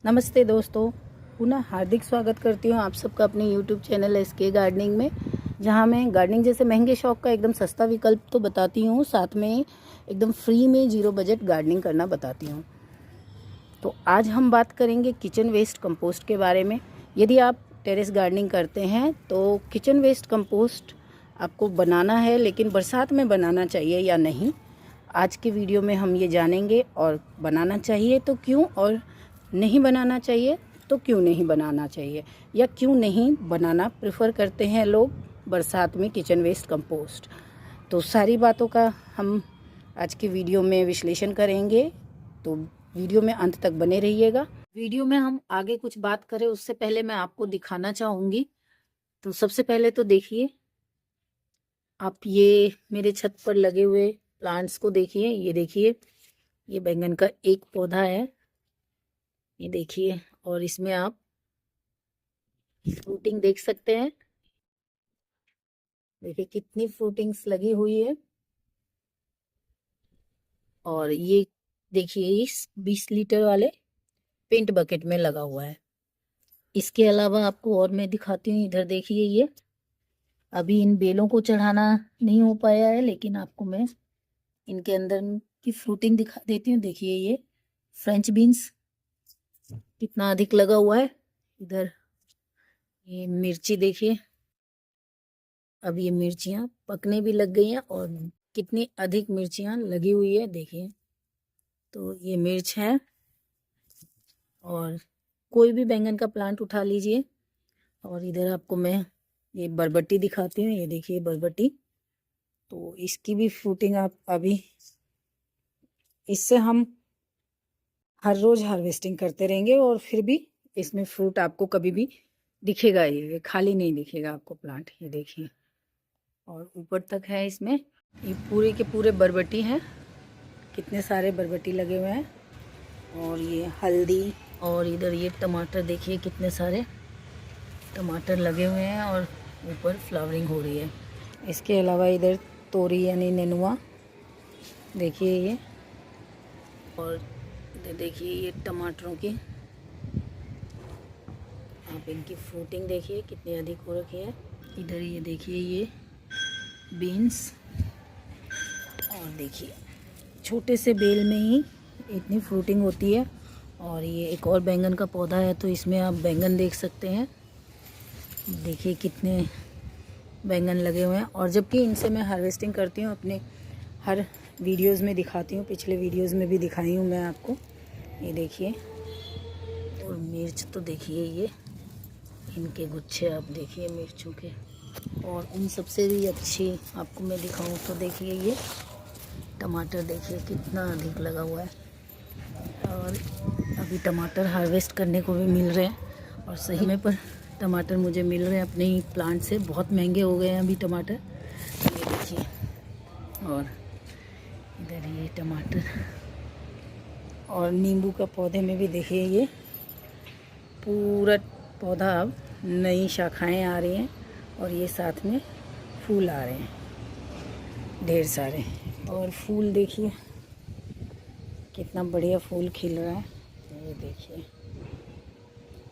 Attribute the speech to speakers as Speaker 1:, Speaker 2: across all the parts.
Speaker 1: नमस्ते दोस्तों, पुनः हार्दिक स्वागत करती हूँ आप सबका अपने YouTube चैनल SK गार्डनिंग में, जहाँ मैं गार्डनिंग जैसे महंगे शौक का एकदम सस्ता विकल्प तो बताती हूँ, साथ में एकदम फ्री में जीरो बजट गार्डनिंग करना बताती हूँ। तो आज हम बात करेंगे किचन वेस्ट कंपोस्ट के बारे में। यदि आप टेरेस गार्डनिंग करते हैं तो किचन वेस्ट कंपोस्ट आपको बनाना है, लेकिन बरसात में बनाना चाहिए या नहीं, आज के वीडियो में हम ये जानेंगे। और बनाना चाहिए तो क्यों, और नहीं बनाना चाहिए तो क्यों नहीं बनाना चाहिए, या क्यों नहीं बनाना प्रेफर करते हैं लोग बरसात में किचन वेस्ट कंपोस्ट। तो सारी बातों का हम आज के वीडियो में विश्लेषण करेंगे, तो वीडियो में अंत तक बने रहिएगा। वीडियो में हम आगे कुछ बात करें उससे पहले मैं आपको दिखाना चाहूँगी। तो सबसे पहले तो देखिए, आप ये मेरे छत पर लगे हुए प्लांट्स को देखिए। ये देखिए, ये बैंगन का एक पौधा है, ये देखिए, और इसमें आप फ्रूटिंग देख सकते हैं। देखिए कितनी फ्रूटिंग्स लगी हुई है। और ये देखिए, इस 20 लीटर वाले पेंट बकेट में लगा हुआ है। इसके अलावा आपको और मैं दिखाती हूँ, इधर देखिए, ये अभी इन बेलों को चढ़ाना नहीं हो पाया है, लेकिन आपको मैं इनके अंदर की फ्रूटिंग दिखा देती हूँ। देखिए ये फ्रेंच बीन्स कितना अधिक लगा हुआ है। इधर ये मिर्ची देखिए, अब ये मिर्चियाँ पकने भी लग गई हैं, और कितनी अधिक मिर्चियाँ लगी हुई है देखिए। तो ये मिर्च है, और कोई भी बैंगन का प्लांट उठा लीजिए। और इधर आपको मैं ये बरबट्टी दिखाती हूँ। ये देखिए बरबट्टी, तो इसकी भी फ्रूटिंग आप अभी, इससे हम हर रोज़ हार्वेस्टिंग करते रहेंगे, और फिर भी इसमें फ्रूट आपको कभी भी दिखेगा, ये खाली नहीं दिखेगा आपको प्लांट। ये देखिए, और ऊपर तक है इसमें, ये पूरे के पूरे बरबटी हैं, कितने सारे बरबटी लगे हुए हैं। और ये हल्दी, और इधर ये टमाटर देखिए, कितने सारे टमाटर लगे हुए हैं, और ऊपर फ्लावरिंग हो रही है। इसके अलावा इधर तोरी यानी नेनुआ देखिए ये, और इधर देखिए ये टमाटरों की, आप इनकी फ्रूटिंग देखिए कितनी अधिक हो रखी है। इधर ये देखिए ये बीन्स, और देखिए छोटे से बेल में ही इतनी फ्रूटिंग होती है। और ये एक और बैंगन का पौधा है, तो इसमें आप बैंगन देख सकते हैं। देखिए कितने बैंगन लगे हुए हैं। और जबकि इनसे मैं हार्वेस्टिंग करती हूँ, अपने हर वीडियोस में दिखाती हूँ, पिछले वीडियोस में भी दिखाई हूँ मैं आपको। ये देखिए, और मिर्च तो देखिए, ये इनके गुच्छे आप देखिए मिर्चों के। और उन सबसे भी अच्छी आपको मैं दिखाऊँ तो देखिए ये टमाटर देखिए कितना अधिक लगा हुआ है। और अभी टमाटर हार्वेस्ट करने को भी मिल रहे हैं, और सही समय पर टमाटर मुझे मिल रहे हैं अपने ही प्लांट से। बहुत महंगे हो गए हैं अभी टमाटर, ये देखिए। और इधर ये टमाटर, और नींबू का पौधे में भी देखिए, ये पूरा पौधा अब नई शाखाएं आ रही हैं, और ये साथ में फूल आ रहे हैं ढेर सारे। और फूल देखिए कितना बढ़िया फूल खिल रहा है। ये देखिए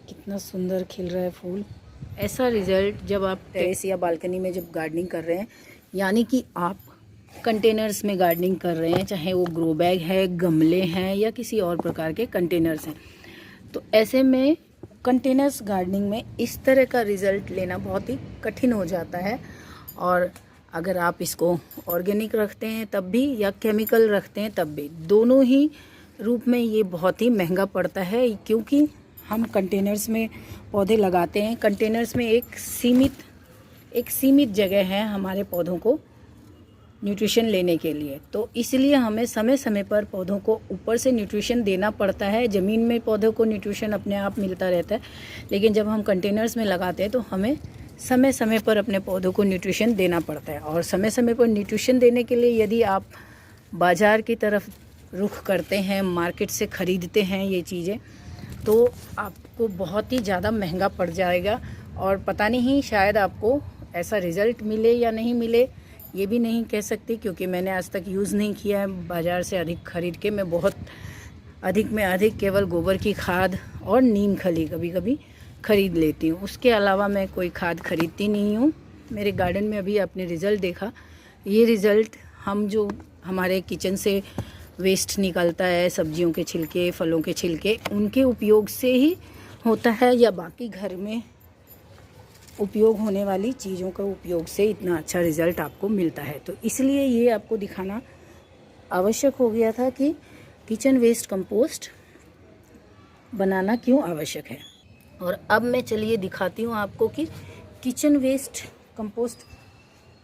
Speaker 1: कितना सुंदर खिल रहा है फूल। ऐसा रिज़ल्ट जब आप टेरेस या बालकनी में जब गार्डनिंग कर रहे हैं, यानी कि आप कंटेनर्स में गार्डनिंग कर रहे हैं, चाहे वो ग्रो बैग है, गमले हैं, या किसी और प्रकार के कंटेनर्स हैं, तो ऐसे में कंटेनर्स गार्डनिंग में इस तरह का रिज़ल्ट लेना बहुत ही कठिन हो जाता है। और अगर आप इसको ऑर्गेनिक रखते हैं तब भी, या केमिकल रखते हैं तब भी, दोनों ही रूप में ये बहुत ही महंगा पड़ता है। क्योंकि हम कंटेनर्स में पौधे लगाते हैं, कंटेनर्स में एक सीमित जगह है हमारे पौधों को न्यूट्रिशन लेने के लिए, तो इसलिए हमें समय समय पर पौधों को ऊपर से न्यूट्रिशन देना पड़ता है। ज़मीन में पौधों को न्यूट्रिशन अपने आप मिलता रहता है, लेकिन जब हम कंटेनर्स में लगाते हैं तो हमें समय समय पर अपने पौधों को न्यूट्रिशन देना पड़ता है। और समय समय पर न्यूट्रिशन देने के लिए यदि आप बाज़ार की तरफ रुख करते हैं, मार्केट से ख़रीदते हैं ये चीज़ें, तो आपको बहुत ही ज़्यादा महंगा पड़ जाएगा। और पता नहीं शायद आपको ऐसा रिज़ल्ट मिले या नहीं मिले, ये भी नहीं कह सकती, क्योंकि मैंने आज तक यूज़ नहीं किया है बाज़ार से अधिक ख़रीद के। मैं बहुत अधिक में अधिक केवल गोबर की खाद और नीम खली कभी कभी ख़रीद लेती हूँ। उसके अलावा मैं कोई खाद खरीदती नहीं हूँ। मेरे गार्डन में अभी आपने रिज़ल्ट देखा, ये रिज़ल्ट हम जो हमारे किचन से वेस्ट निकलता है, सब्जियों के छिलके, फलों के छिलके, उनके उपयोग से ही होता है या बाकी घर में उपयोग होने वाली चीज़ों का उपयोग से इतना अच्छा रिज़ल्ट आपको मिलता है। तो इसलिए ये आपको दिखाना आवश्यक हो गया था कि किचन वेस्ट कंपोस्ट बनाना क्यों आवश्यक है। और अब मैं चलिए दिखाती हूँ आपको कि किचन वेस्ट कंपोस्ट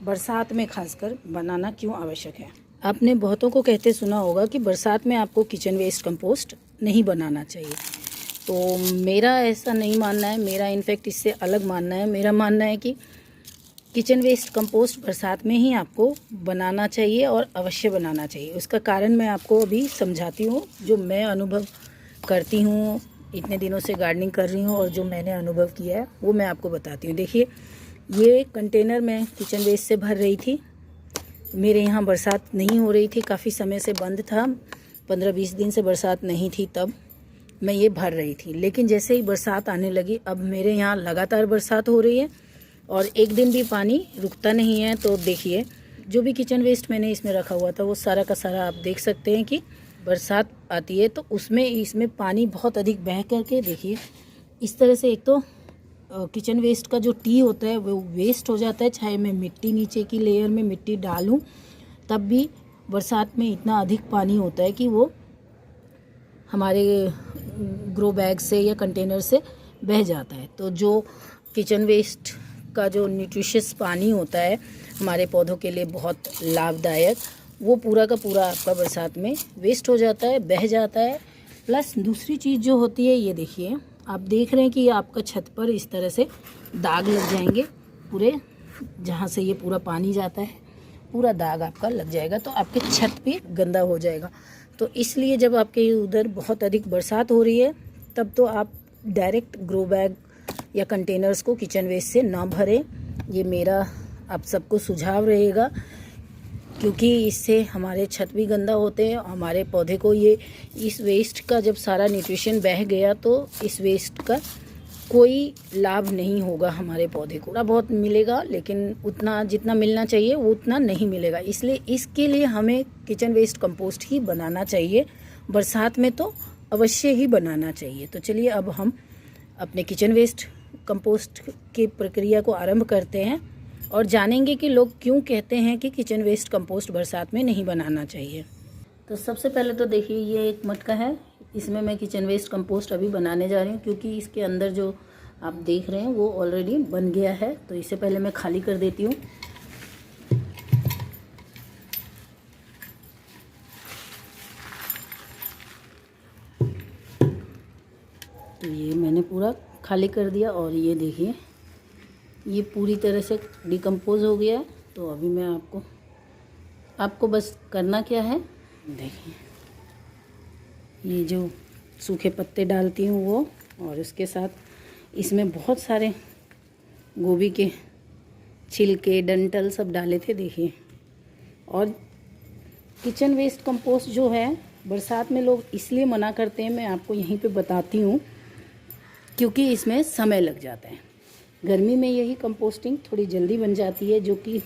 Speaker 1: बरसात में खासकर बनाना क्यों आवश्यक है। आपने बहुतों को कहते सुना होगा कि बरसात में आपको किचन वेस्ट कंपोस्ट नहीं बनाना चाहिए। तो मेरा ऐसा नहीं मानना है, मेरा इनफैक्ट इससे अलग मानना है। मेरा मानना है कि किचन वेस्ट कंपोस्ट बरसात में ही आपको बनाना चाहिए और अवश्य बनाना चाहिए। उसका कारण मैं आपको अभी समझाती हूँ, जो मैं अनुभव करती हूँ, इतने दिनों से गार्डनिंग कर रही हूँ और जो मैंने अनुभव किया है वो मैं आपको बताती हूँ। देखिए, ये कंटेनर मैं किचन वेस्ट से भर रही थी। मेरे यहाँ बरसात नहीं हो रही थी, काफ़ी समय से बंद था, 15-20 दिन से बरसात नहीं थी, तब मैं ये भर रही थी। लेकिन जैसे ही बरसात आने लगी, अब मेरे यहाँ लगातार बरसात हो रही है और एक दिन भी पानी रुकता नहीं है। तो देखिए, जो भी किचन वेस्ट मैंने इसमें रखा हुआ था वो सारा का सारा आप देख सकते हैं कि बरसात आती है तो इसमें पानी बहुत अधिक बह करके, देखिए इस तरह से, एक तो किचन वेस्ट का जो टी होता है वो वेस्ट हो जाता है। चाहे मैं मिट्टी, नीचे की लेयर में मिट्टी डालूं, तब भी बरसात में इतना अधिक पानी होता है कि वो हमारे ग्रो बैग से या कंटेनर से बह जाता है। तो जो किचन वेस्ट का जो न्यूट्रिशियस पानी होता है हमारे पौधों के लिए बहुत लाभदायक, वो पूरा का पूरा आपका बरसात में वेस्ट हो जाता है, बह जाता है। प्लस दूसरी चीज़ जो होती है, ये देखिए, आप देख रहे हैं कि आपका छत पर इस तरह से दाग लग जाएंगे पूरे, जहाँ से ये पूरा पानी जाता है पूरा दाग आपका लग जाएगा, तो आपके छत पे गंदा हो जाएगा। तो इसलिए जब आपके उधर बहुत अधिक बरसात हो रही है, तब तो आप डायरेक्ट ग्रो बैग या कंटेनर्स को किचन वेस्ट से ना भरें। ये मेरा आप सबको सुझाव रहेगा, क्योंकि इससे हमारे छत भी गंदा होते हैं। हमारे पौधे को ये इस वेस्ट का जब सारा न्यूट्रिशन बह गया तो इस वेस्ट का कोई लाभ नहीं होगा हमारे पौधे को। थोड़ा बहुत मिलेगा, लेकिन उतना जितना मिलना चाहिए वो उतना नहीं मिलेगा। इसलिए इसके लिए हमें किचन वेस्ट कंपोस्ट ही बनाना चाहिए। बरसात में तो अवश्य ही बनाना चाहिए। तो चलिए अब हम अपने किचन वेस्ट कंपोस्ट की प्रक्रिया को आरंभ करते हैं और जानेंगे कि लोग क्यों कहते हैं कि किचन वेस्ट कंपोस्ट बरसात में नहीं बनाना चाहिए। तो सबसे पहले तो देखिए, ये एक मटका है, इसमें मैं किचन वेस्ट कंपोस्ट अभी बनाने जा रही हूँ, क्योंकि इसके अंदर जो आप देख रहे हैं वो ऑलरेडी बन गया है। तो इसे पहले मैं खाली कर देती हूँ। तो ये मैंने पूरा खाली कर दिया और ये देखिए, ये पूरी तरह से डिकम्पोज हो गया है। तो अभी मैं आपको बस करना क्या है, देखिए, ये जो सूखे पत्ते डालती हूँ वो, और उसके साथ इसमें बहुत सारे गोभी के छिलके, डंठल सब डाले थे, देखिए। और किचन वेस्ट कंपोस्ट जो है बरसात में लोग इसलिए मना करते हैं, मैं आपको यहीं पे बताती हूँ, क्योंकि इसमें समय लग जाता है। गर्मी में यही कंपोस्टिंग थोड़ी जल्दी बन जाती है, जो कि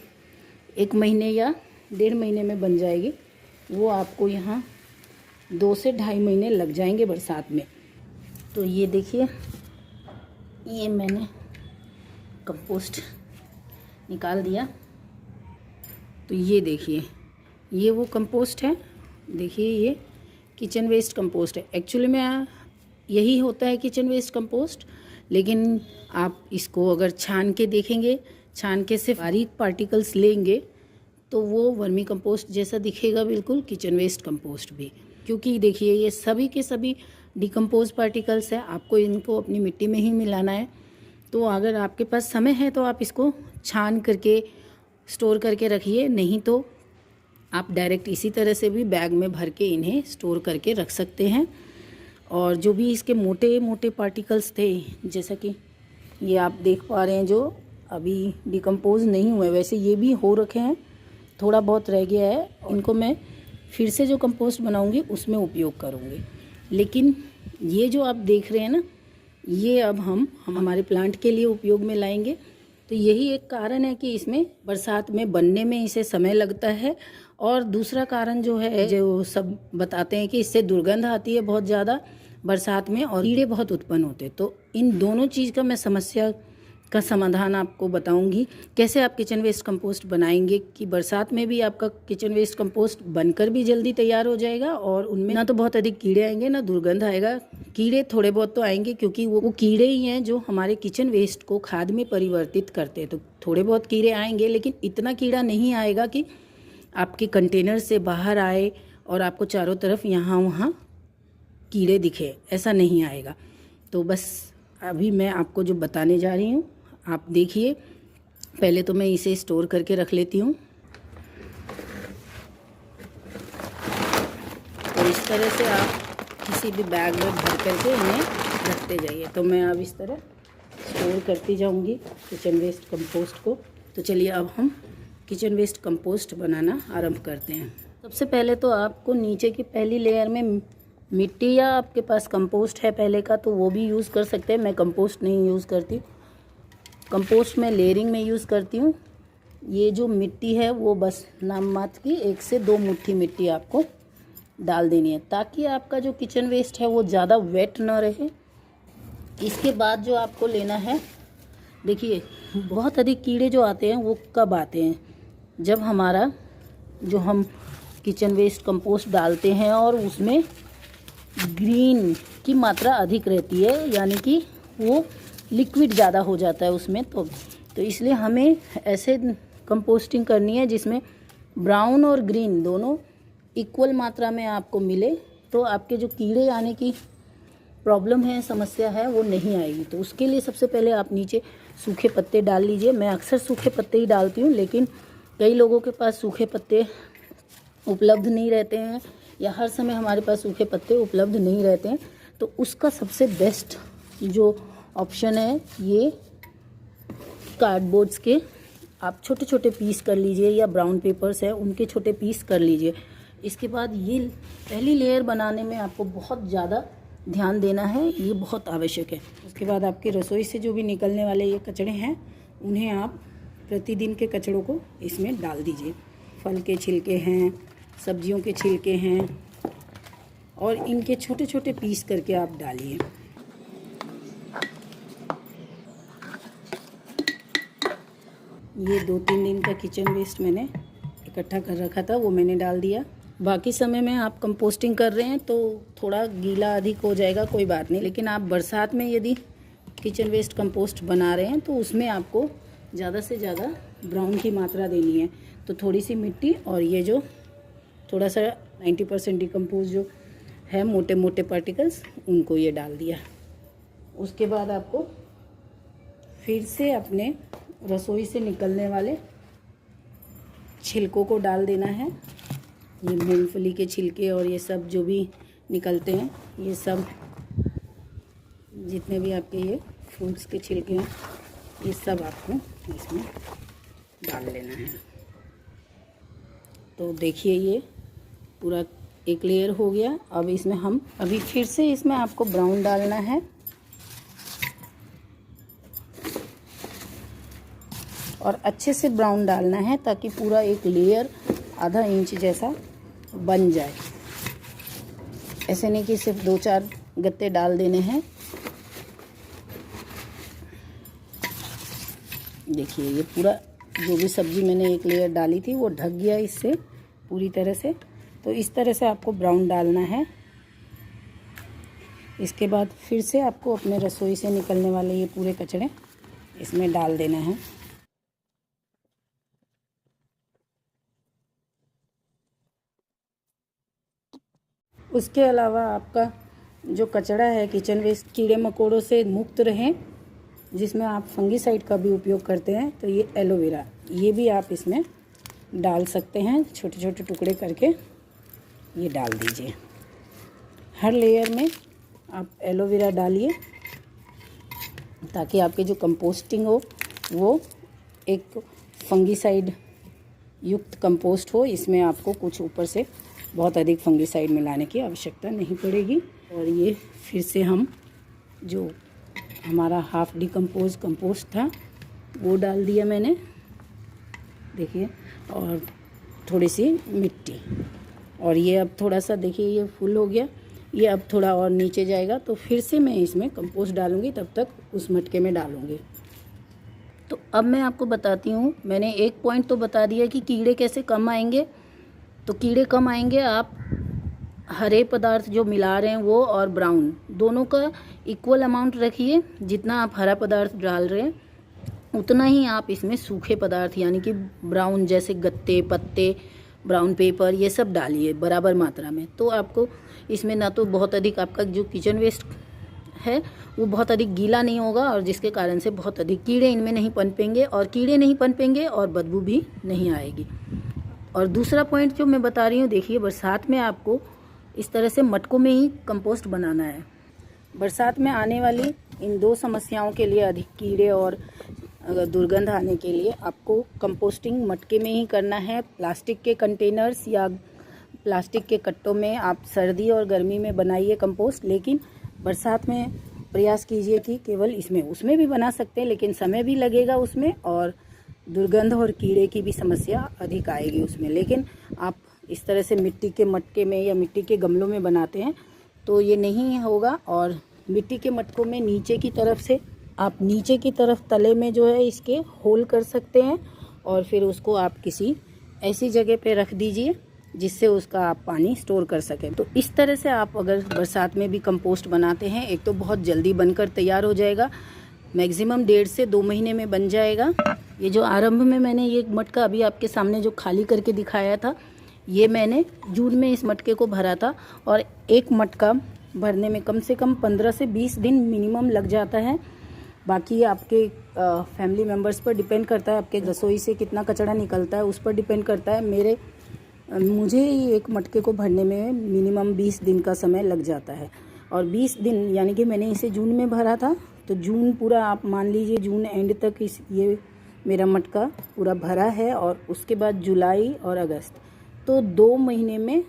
Speaker 1: 1 महीने या 1.5 महीने में बन जाएगी। वो आपको यहाँ 2 से 2.5 महीने लग जाएंगे बरसात में। तो ये देखिए, ये मैंने कंपोस्ट निकाल दिया। तो ये देखिए, ये वो कंपोस्ट है, देखिए ये किचन वेस्ट कंपोस्ट है। एक्चुअली में यही होता है किचन वेस्ट कंपोस्ट, लेकिन आप इसको अगर छान के देखेंगे, छान के से बारीक पार्टिकल्स लेंगे तो वो वर्मी कंपोस्ट जैसा दिखेगा, बिल्कुल किचन वेस्ट कंपोस्ट भी। क्योंकि देखिए, ये सभी के सभी डिकम्पोज पार्टिकल्स है, आपको इनको अपनी मिट्टी में ही मिलाना है। तो अगर आपके पास समय है तो आप इसको छान करके स्टोर करके रखिए, नहीं तो आप डायरेक्ट इसी तरह से भी बैग में भर के इन्हें स्टोर करके रख सकते हैं। और जो भी इसके मोटे मोटे पार्टिकल्स थे, जैसा कि ये आप देख पा रहे हैं, जो अभी डिकम्पोज नहीं हुए, वैसे ये भी हो रखे हैं, थोड़ा बहुत रह गया है, इनको मैं फिर से जो कंपोस्ट बनाऊंगी उसमें उपयोग करूंगी। लेकिन ये जो आप देख रहे हैं ना, ये अब हम हमारे प्लांट के लिए उपयोग में लाएंगे। तो यही एक कारण है कि इसमें बरसात में बनने में इसे समय लगता है। और दूसरा कारण जो है, जो सब बताते हैं कि इससे दुर्गंध आती है बहुत ज़्यादा बरसात में और कीड़े बहुत उत्पन्न होते हैं। तो इन दोनों चीज़ का मैं समस्या का समाधान आपको बताऊंगी, कैसे आप किचन वेस्ट कंपोस्ट बनाएंगे कि बरसात में भी आपका किचन वेस्ट कंपोस्ट बनकर भी जल्दी तैयार हो जाएगा और उनमें ना तो बहुत अधिक कीड़े आएंगे ना दुर्गंध आएगा। कीड़े थोड़े बहुत तो आएंगे क्योंकि वो कीड़े ही हैं जो हमारे किचन वेस्ट को खाद में परिवर्तित करते हैं। तो थोड़े बहुत कीड़े आएंगे, लेकिन इतना कीड़ा नहीं आएगा कि आपके कंटेनर से बाहर आए और आपको चारों तरफ यहाँ वहाँ कीड़े दिखे, ऐसा नहीं आएगा। तो बस अभी मैं आपको जो बताने जा रही हूँ आप देखिए। पहले तो मैं इसे स्टोर करके रख लेती हूँ। तो इस तरह से आप किसी भी बैग में भर करके इन्हें रखते जाइए। तो मैं अब इस तरह स्टोर करती जाऊँगी किचन वेस्ट कंपोस्ट को। तो चलिए अब हम किचन वेस्ट कंपोस्ट बनाना आरंभ करते हैं। सबसे पहले तो आपको नीचे की पहली लेयर में मिट्टी या आपके पास कंपोस्ट है पहले का तो वो भी यूज़ कर सकते हैं। मैं कंपोस्ट नहीं यूज़ करती, कंपोस्ट में लेयरिंग में यूज़ करती हूँ। ये जो मिट्टी है वो बस नाम मात्र की 1 से 2 मुट्ठी मिट्टी आपको डाल देनी है, ताकि आपका जो किचन वेस्ट है वो ज़्यादा वेट ना रहे। इसके बाद जो आपको लेना है, देखिए बहुत अधिक कीड़े जो आते हैं वो कब आते हैं, जब हमारा जो हम किचन वेस्ट कंपोस्ट डालते हैं और उसमें ग्रीन की मात्रा अधिक रहती है, यानी कि वो लिक्विड ज़्यादा हो जाता है उसमें। तो इसलिए हमें ऐसे कंपोस्टिंग करनी है जिसमें ब्राउन और ग्रीन दोनों इक्वल मात्रा में आपको मिले, तो आपके जो कीड़े आने की प्रॉब्लम है, समस्या है, वो नहीं आएगी। तो उसके लिए सबसे पहले आप नीचे सूखे पत्ते डाल लीजिए। मैं अक्सर सूखे पत्ते ही डालती हूँ, लेकिन कई लोगों के पास सूखे पत्ते उपलब्ध नहीं रहते हैं या हर समय हमारे पास सूखे पत्ते उपलब्ध नहीं रहते हैं। तो उसका सबसे बेस्ट जो ऑप्शन है, ये कार्डबोर्ड्स के आप छोटे छोटे पीस कर लीजिए या ब्राउन पेपर्स है उनके छोटे पीस कर लीजिए। इसके बाद ये पहली लेयर बनाने में आपको बहुत ज़्यादा ध्यान देना है, ये बहुत आवश्यक है। उसके बाद आपकी रसोई से जो भी निकलने वाले ये कचड़े हैं उन्हें आप प्रतिदिन के कचड़ों को इसमें डाल दीजिए। फल के छिलके हैं, सब्जियों के छिलके हैं, और इनके छोटे छोटे पीस करके आप डालिए। ये 2-3 दिन का किचन वेस्ट मैंने इकट्ठा कर रखा था, वो मैंने डाल दिया। बाकी समय में आप कंपोस्टिंग कर रहे हैं तो थोड़ा गीला अधिक हो जाएगा, कोई बात नहीं। लेकिन आप बरसात में यदि किचन वेस्ट कंपोस्ट बना रहे हैं तो उसमें आपको ज़्यादा से ज़्यादा ब्राउन की मात्रा देनी है। तो थोड़ी सी मिट्टी और ये जो थोड़ा सा 90% डिकम्पोज जो है मोटे मोटे पार्टिकल्स, उनको ये डाल दिया। उसके बाद आपको फिर से अपने रसोई से निकलने वाले छिलकों को डाल देना है। ये मूंगफली के छिलके और ये सब जो भी निकलते हैं, ये सब जितने भी आपके ये फ्रूट्स के छिलके हैं, ये सब आपको इसमें डाल लेना है। तो देखिए ये पूरा एक लेयर हो गया। अब इसमें हम अभी फिर से इसमें आपको ब्राउन डालना है और अच्छे से ब्राउन डालना है ताकि पूरा एक लेयर आधा इंच जैसा बन जाए। ऐसे नहीं कि सिर्फ 2-4 गत्ते डाल देने हैं। देखिए ये पूरा जो भी सब्जी मैंने एक लेयर डाली थी वो ढक गया इससे पूरी तरह से। तो इस तरह से आपको ब्राउन डालना है। इसके बाद फिर से आपको अपने रसोई से निकलने वाले ये पूरे कचड़े इसमें डाल देना है। उसके अलावा आपका जो कचड़ा है किचन वेस्ट कीड़े मकोड़ों से मुक्त रहें, जिसमें आप फंगीसाइड का भी उपयोग करते हैं, तो ये एलोवेरा, ये भी आप इसमें डाल सकते हैं। छोटे छोटे टुकड़े करके ये डाल दीजिए। हर लेयर में आप एलोवेरा डालिए ताकि आपकी जो कंपोस्टिंग हो वो एक फंगीसाइड युक्त कंपोस्ट हो। इसमें आपको कुछ ऊपर से बहुत अधिक फंगीसाइड मिलाने की आवश्यकता नहीं पड़ेगी। और ये फिर से हम जो हमारा हाफ डिकम्पोज कंपोस्ट था वो डाल दिया मैंने, देखिए, और थोड़ी सी मिट्टी। और ये अब थोड़ा सा देखिए ये फुल हो गया, ये अब थोड़ा और नीचे जाएगा तो फिर से मैं इसमें कंपोस्ट डालूँगी, तब तक उस मटके में डालूँगी। तो अब मैं आपको बताती हूँ, मैंने एक पॉइंट तो बता दिया कि कीड़े कैसे कम आएंगे। तो कीड़े कम आएंगे, आप हरे पदार्थ जो मिला रहे हैं वो और ब्राउन दोनों का इक्वल अमाउंट रखिए। जितना आप हरा पदार्थ डाल रहे हैं उतना ही आप इसमें सूखे पदार्थ यानी कि ब्राउन जैसे गत्ते, पत्ते, ब्राउन पेपर, ये सब डालिए बराबर मात्रा में। तो आपको इसमें ना तो बहुत अधिक आपका जो किचन वेस्ट है वो बहुत अधिक गीला नहीं होगा, और जिसके कारण से बहुत अधिक कीड़े इनमें नहीं पनपेंगे, और कीड़े नहीं पनपेंगे और बदबू भी नहीं आएगी। और दूसरा पॉइंट जो मैं बता रही हूँ, देखिए बरसात में आपको इस तरह से मटकों में ही कंपोस्ट बनाना है। बरसात में आने वाली इन दो समस्याओं के लिए, अधिक कीड़े और दुर्गंध आने के लिए, आपको कंपोस्टिंग मटके में ही करना है। प्लास्टिक के कंटेनर्स या प्लास्टिक के कट्टों में आप सर्दी और गर्मी में बनाइए कंपोस्ट, लेकिन बरसात में प्रयास कीजिए कि केवल इसमें, उसमें भी बना सकते हैं लेकिन समय भी लगेगा उसमें, और दुर्गंध और कीड़े की भी समस्या अधिक आएगी उसमें। लेकिन आप इस तरह से मिट्टी के मटके में या मिट्टी के गमलों में बनाते हैं तो ये नहीं होगा। और मिट्टी के मटकों में नीचे की तरफ से आप नीचे की तरफ तले में जो है इसके होल कर सकते हैं, और फिर उसको आप किसी ऐसी जगह पे रख दीजिए जिससे उसका आप पानी स्टोर कर सकें। तो इस तरह से आप अगर बरसात में भी कंपोस्ट बनाते हैं, एक तो बहुत जल्दी बनकर तैयार हो जाएगा, मैक्सिमम 1.5 से 2 महीने में बन जाएगा। ये जो आरंभ में मैंने ये मटका अभी आपके सामने जो खाली करके दिखाया था, ये मैंने जून में इस मटके को भरा था, और एक मटका भरने में कम से कम 15 से 20 दिन मिनिमम लग जाता है। बाकी आपके फैमिली मेम्बर्स पर डिपेंड करता है, आपके रसोई से कितना कचरा निकलता है उस पर डिपेंड करता है। मुझे एक मटके को भरने में मिनिमम 20 दिन का समय लग जाता है। और 20 दिन यानी कि मैंने इसे जून में भरा था, तो जून पूरा आप मान लीजिए जून एंड तक ये मेरा मटका पूरा भरा है, और उसके बाद जुलाई और अगस्त, तो 2 महीने में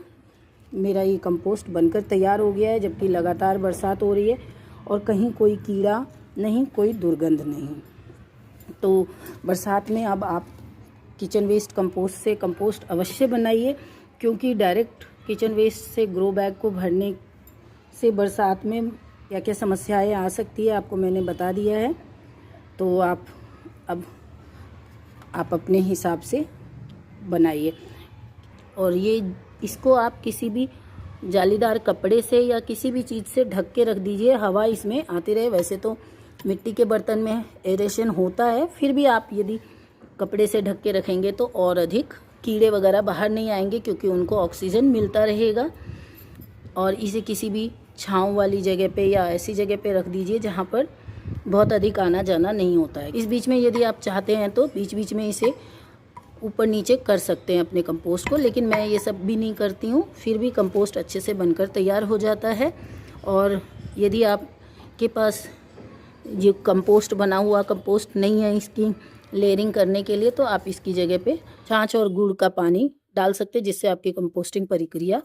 Speaker 1: मेरा ये कंपोस्ट बनकर तैयार हो गया है, जबकि लगातार बरसात हो रही है और कहीं कोई कीड़ा नहीं, कोई दुर्गंध नहीं। तो बरसात में अब आप किचन वेस्ट कंपोस्ट से कंपोस्ट अवश्य बनाइए, क्योंकि डायरेक्ट किचन वेस्ट से ग्रो बैग को भरने से बरसात में क्या क्या समस्याएं आ सकती है आपको मैंने बता दिया है। तो आप अब अपने हिसाब से बनाइए, और ये इसको आप किसी भी जालीदार कपड़े से या किसी भी चीज़ से ढक के रख दीजिए, हवा इसमें आती रहे। वैसे तो मिट्टी के बर्तन में एरेशन होता है, फिर भी आप यदि कपड़े से ढक के रखेंगे तो और अधिक कीड़े वगैरह बाहर नहीं आएंगे, क्योंकि उनको ऑक्सीजन मिलता रहेगा। और इसे किसी भी छांव वाली जगह पे या ऐसी जगह पे रख दीजिए जहाँ पर बहुत अधिक आना जाना नहीं होता है। इस बीच में यदि आप चाहते हैं तो बीच बीच में इसे ऊपर नीचे कर सकते हैं अपने कंपोस्ट को, लेकिन मैं ये सब भी नहीं करती हूँ, फिर भी कंपोस्ट अच्छे से बनकर तैयार हो जाता है। और यदि आपके पास ये कंपोस्ट बना हुआ कंपोस्ट नहीं है इसकी लेयरिंग करने के लिए, तो आप इसकी जगह पे छाछ और गुड़ का पानी डाल सकते हैं, जिससे आपकी कंपोस्टिंग प्रक्रिया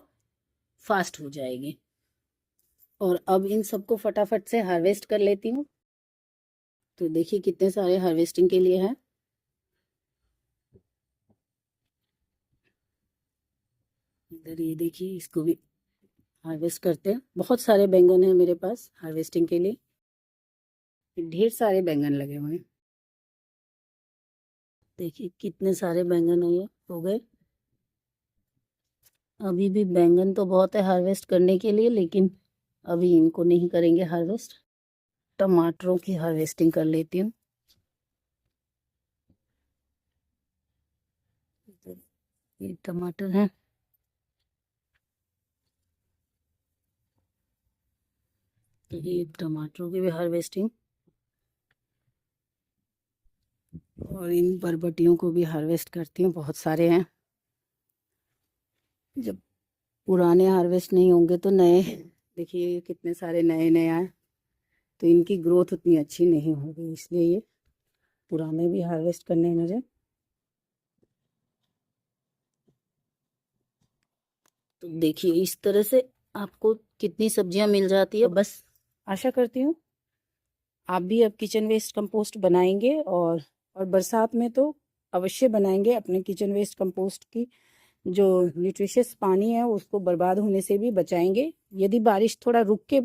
Speaker 1: फास्ट हो जाएगी। और अब इन सबको फटाफट से हार्वेस्ट कर लेती हूँ। तो देखिए कितने सारे हार्वेस्टिंग के लिए हैं। इधर ये देखिए, इसको भी हार्वेस्ट करते हैं। बहुत सारे बैंगन हैं मेरे पास हार्वेस्टिंग के लिए, ढेर सारे बैंगन लगे हुए हैं। देखिए कितने सारे बैंगन है ये हो गए। अभी भी बैंगन तो बहुत है हार्वेस्ट करने के लिए, लेकिन अभी इनको नहीं करेंगे हार्वेस्ट। टमाटरों की हार्वेस्टिंग कर लेती हूँ। ये टमाटर हैं, ये टमाटरों की भी हार्वेस्टिंग, और इन बरबटियों को भी हार्वेस्ट करती हूँ। बहुत सारे हैं, जब पुराने हार्वेस्ट नहीं होंगे तो नए, देखिए कितने सारे नए नए आए, तो इनकी ग्रोथ उतनी अच्छी नहीं होगी, इसलिए ये पुराने भी हार्वेस्ट करने हैं मुझे। तो देखिए इस तरह से आपको कितनी सब्जियां मिल जाती है। बस आशा करती हूँ आप भी अब किचन वेस्ट कंपोस्ट बनाएंगे और बरसात में तो अवश्य बनाएंगे। अपने किचन वेस्ट कंपोस्ट की जो न्यूट्रिशियस पानी है उसको बर्बाद होने से भी बचाएंगे। यदि बारिश थोड़ा रुक के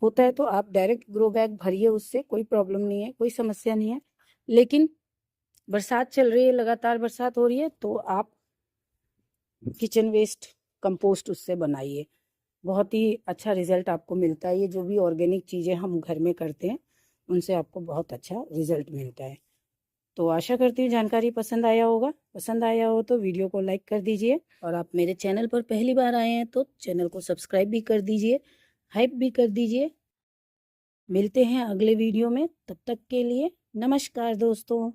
Speaker 1: होता है तो आप डायरेक्ट ग्रो बैग भरिए, उससे कोई प्रॉब्लम नहीं है, कोई समस्या नहीं है। लेकिन बरसात चल रही है, लगातार बरसात हो रही है, तो आप किचन वेस्ट कंपोस्ट उससे बनाइए। बहुत ही अच्छा रिजल्ट आपको मिलता है। ये जो भी ऑर्गेनिक चीज़ें हम घर में करते हैं उनसे आपको बहुत अच्छा रिजल्ट मिलता है। तो आशा करती हूँ जानकारी पसंद आया होगा। पसंद आया हो तो वीडियो को लाइक कर दीजिए, और आप मेरे चैनल पर पहली बार आए हैं तो चैनल को सब्सक्राइब भी कर दीजिए, हाइप भी कर दीजिए। मिलते हैं अगले वीडियो में, तब तक के लिए नमस्कार दोस्तों।